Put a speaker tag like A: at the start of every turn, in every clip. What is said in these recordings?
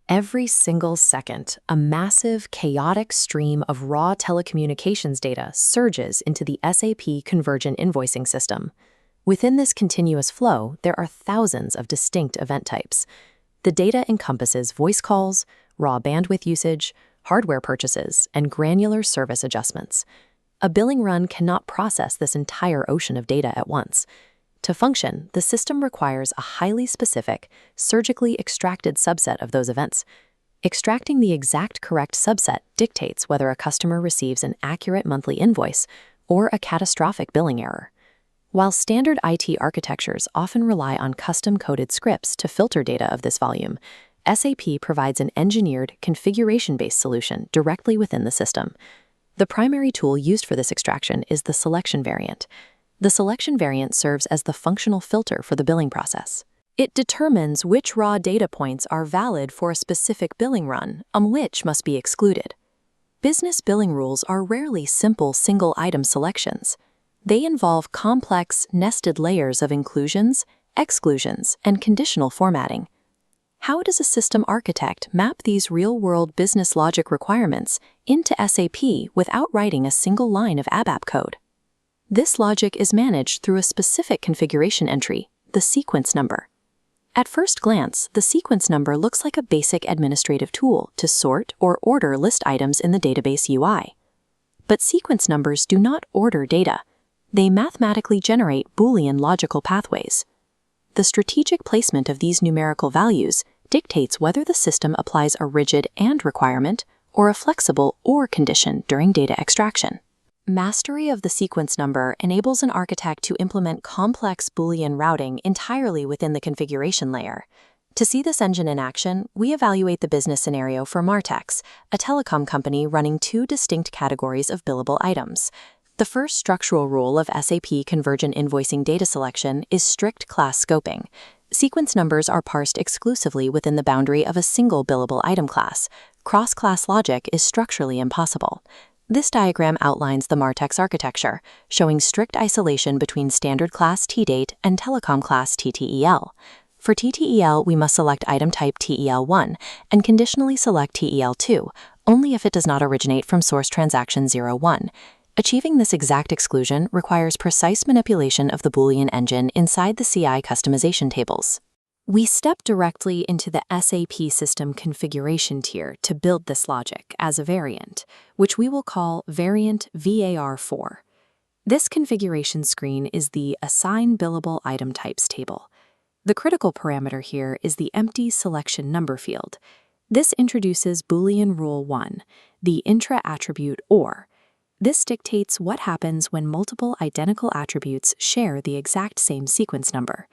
A: Every single second, a massive, chaotic stream of raw telecommunications data surges into the SAP Convergent Invoicing system. Within this continuous flow, there are thousands of distinct event types. The data encompasses voice calls, raw bandwidth usage, hardware purchases, and granular service adjustments. A billing run cannot process this entire ocean of data at once. To function, the system requires a highly specific, surgically extracted subset of those events. Extracting the exact correct subset dictates whether a customer receives an accurate monthly invoice or a catastrophic billing error. While standard IT architectures often rely on custom-coded scripts to filter data of this volume, SAP provides an engineered, configuration-based solution directly within the system. The primary tool used for this extraction is the selection variant. The selection variant serves as the functional filter for the billing process. It determines which raw data points are valid for a specific billing run and which must be excluded. Business billing rules are rarely simple single-item selections. They involve complex, nested layers of inclusions, exclusions, and conditional formatting. How does a system architect map these real-world business logic requirements into SAP without writing a single line of ABAP code? This logic is managed through a specific configuration entry, the sequence number. At first glance, the sequence number looks like a basic administrative tool to sort or order list items in the database UI. But sequence numbers do not order data. They mathematically generate Boolean logical pathways. The strategic placement of these numerical values dictates whether the system applies a rigid AND requirement or a flexible OR condition during data extraction. Mastery of the sequence number enables an architect to implement complex Boolean routing entirely within the configuration layer. To see this engine in action, we evaluate the business scenario for Martex, a telecom company running two distinct categories of billable items. The first structural rule of SAP Convergent Invoicing data selection is strict class scoping. Sequence numbers are parsed exclusively within the boundary of a single billable item class. Cross-class logic is structurally impossible. This diagram outlines the Martex architecture, showing strict isolation between standard class TDate and telecom class TTEL. For TTEL, we must select item type TEL1 and conditionally select TEL2, only if it does not originate from source transaction 01. Achieving this exact exclusion requires precise manipulation of the Boolean engine inside the CI customization tables. We step directly into the SAP system configuration tier to build this logic as a variant, which we will call variant VAR4. This configuration screen is the Assign Billable Item Types table. The critical parameter here is the empty selection number field. This introduces Boolean Rule 1, the intra-attribute OR. This dictates what happens when multiple identical attributes share the exact same sequence number.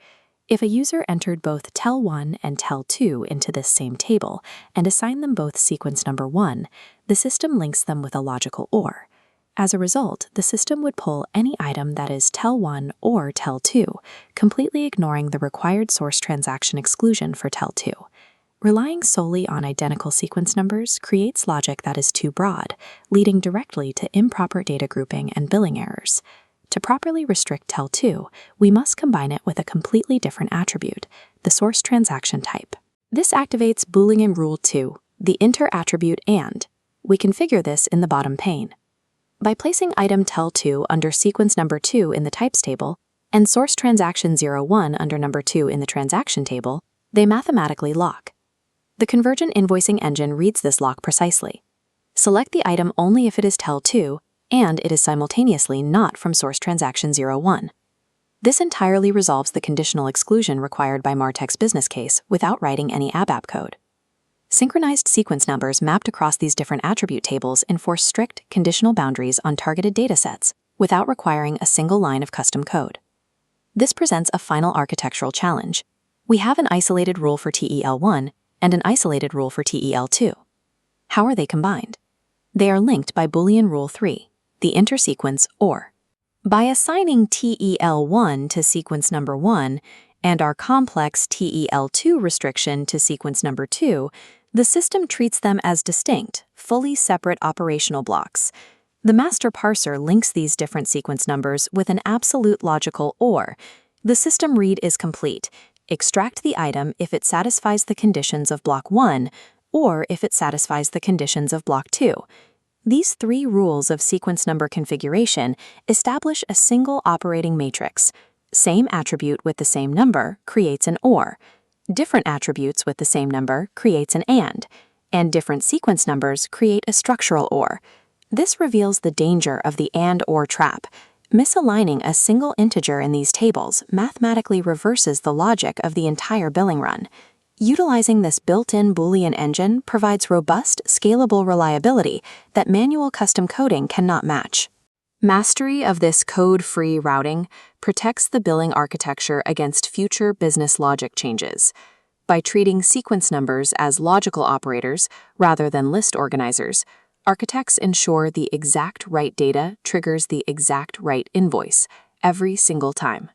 A: If a user entered both tel1 and tel2 into this same table and assigned them both sequence number 1, the system links them with a logical OR. As a result, the system would pull any item that is tel1 or tel2, completely ignoring the required source transaction exclusion for tel2. Relying solely on identical sequence numbers creates logic that is too broad, leading directly to improper data grouping and billing errors. To properly restrict tel2, we must combine it with a completely different attribute, the source transaction type. This activates Boolean Rule 2, the inter-attribute AND. We configure this in the bottom pane. By placing item tel2 under sequence number 2 in the types table and source transaction 01 under number 2 in the transaction table, they mathematically lock. The Convergent Invoicing engine reads this lock precisely. Select the item only if it is tel2 and it is simultaneously not from source transaction 01. This entirely resolves the conditional exclusion required by Martex business case without writing any ABAP code. Synchronized sequence numbers mapped across these different attribute tables enforce strict conditional boundaries on targeted datasets without requiring a single line of custom code. This presents a final architectural challenge. We have an isolated rule for TEL1 and an isolated rule for TEL2. How are they combined? They are linked by Boolean Rule 3, the intersequence OR. By assigning TEL1 to sequence number 1 and our complex TEL2 restriction to sequence number 2, the system treats them as distinct, fully separate operational blocks. The master parser links these different sequence numbers with an absolute logical OR. The system read is complete. Extract the item if it satisfies the conditions of block 1, or if it satisfies the conditions of block 2. These 3 rules of sequence number configuration establish a single operating matrix. Same attribute with the same number creates an OR. Different attributes with the same number creates an and different sequence numbers create a structural OR. This reveals the danger of the and/or trap. Misaligning a single integer in these tables mathematically reverses the logic of the entire billing run. Utilizing this built-in Boolean engine provides robust, scalable reliability that manual custom coding cannot match. Mastery of this code-free routing protects the billing architecture against future business logic changes. By treating sequence numbers as logical operators rather than list organizers, architects ensure the exact right data triggers the exact right invoice every single time.